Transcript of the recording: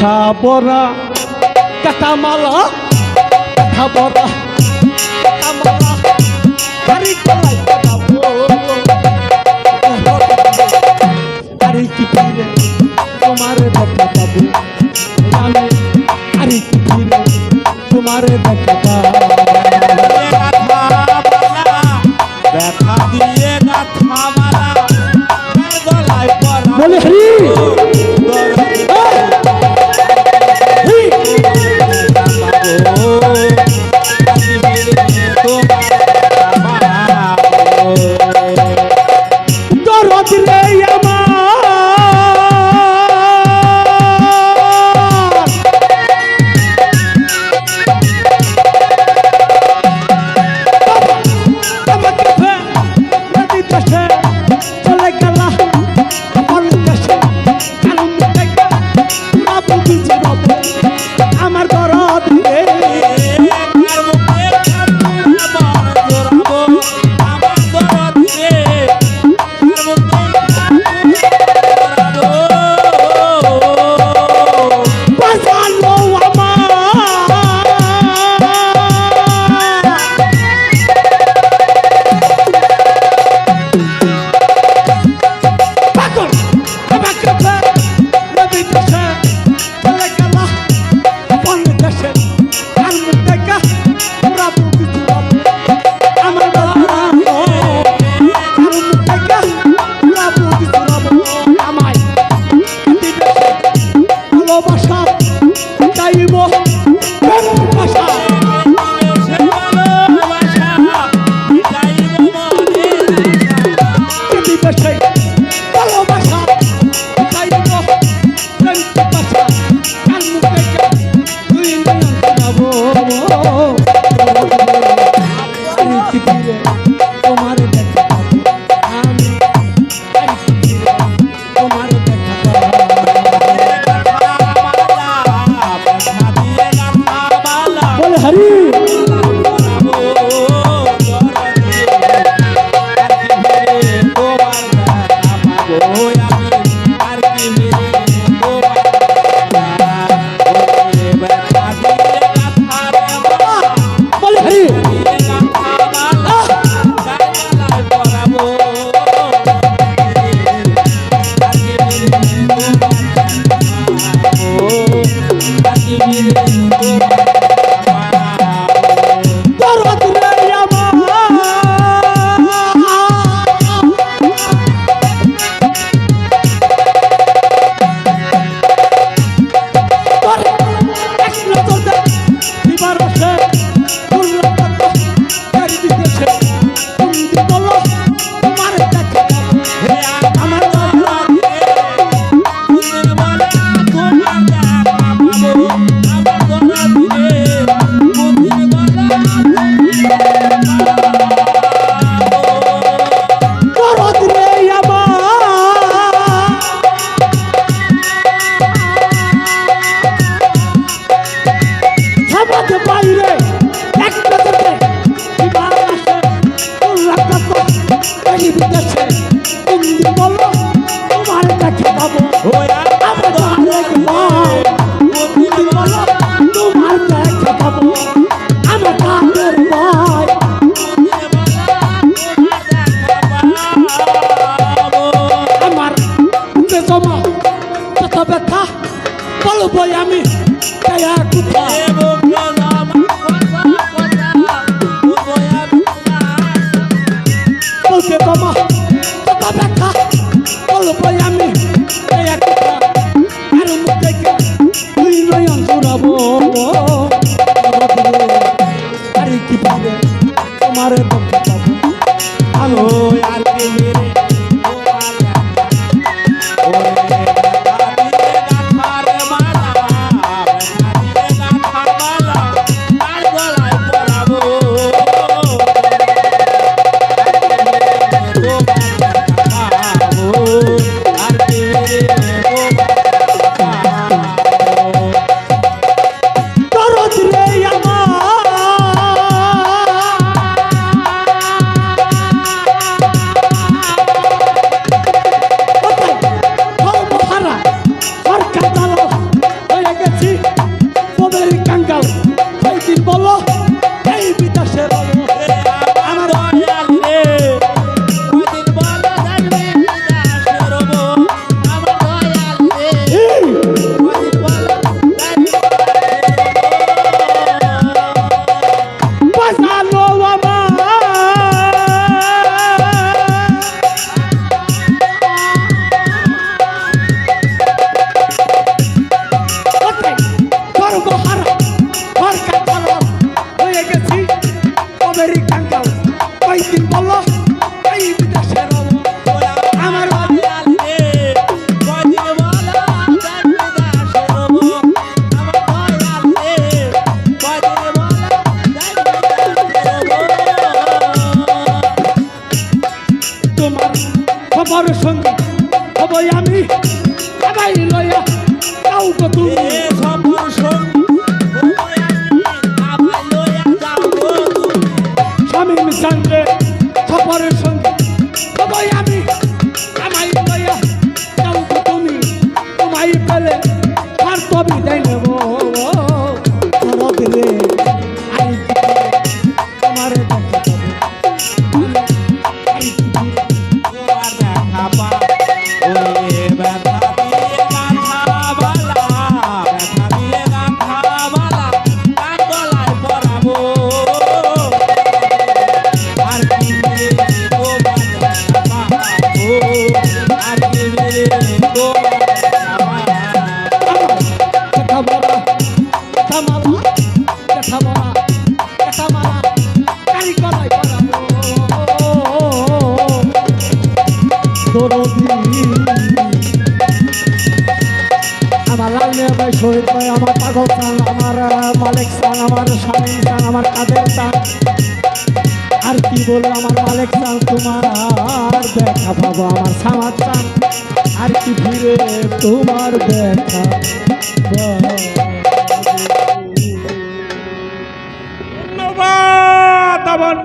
ব্যথা বরা কাটামালা ব্যথা বরা কাটামালা আরে গলায় কাটাবো আরে কি ফিরে তোমার দেখা পাবো জানো আরে কি ফিরে তোমার দেখা পাবো ব্যথা দিয়ে গাথা মালা গলায় পরা বলে হরি দরদ রে আমার চলে গেলা আমার দেশে কারণ আমার দরদ রে সঙ্গে হবই আমি সবাই লইয়া যাও গো তুমি এ সফর সঙ্গী তোমায় আমি আবার লইয়া যাবো তুমি। স্বামী সঙ্গে সফরের সঙ্গে হবই আমি সবাই লইয়া যাও গো তুমি তোমায় পেলে আর তো বিদায় নেব দরদ রে আই তোমার দেখা পাবো আই তোমার দেখা পা ওরে ব্যথা দিয়ে গাঁথা বালা, ব্যথা দিয়ে গাঁথা বালা, কান গলায় পরাবো। আর কি মিলে তোমার দেখা পাবো, আর কি মিলে তোমার দেখা পাবো। কাঠামালা কাঠামালা কাঠামালা কাঠামালা কারিগরাই করাবো দরদি আমার লাল মিয়া ভাই শহীদ ভাই আমার পাগল চান আমার মালিক চান আমার স্বামী চান আমার কাদের চান আর কি বলে আমার মালিক চান তোমার দেখা পাবো আমার সামাদ চান আর কি ফিরে তোমার দেখা পাবো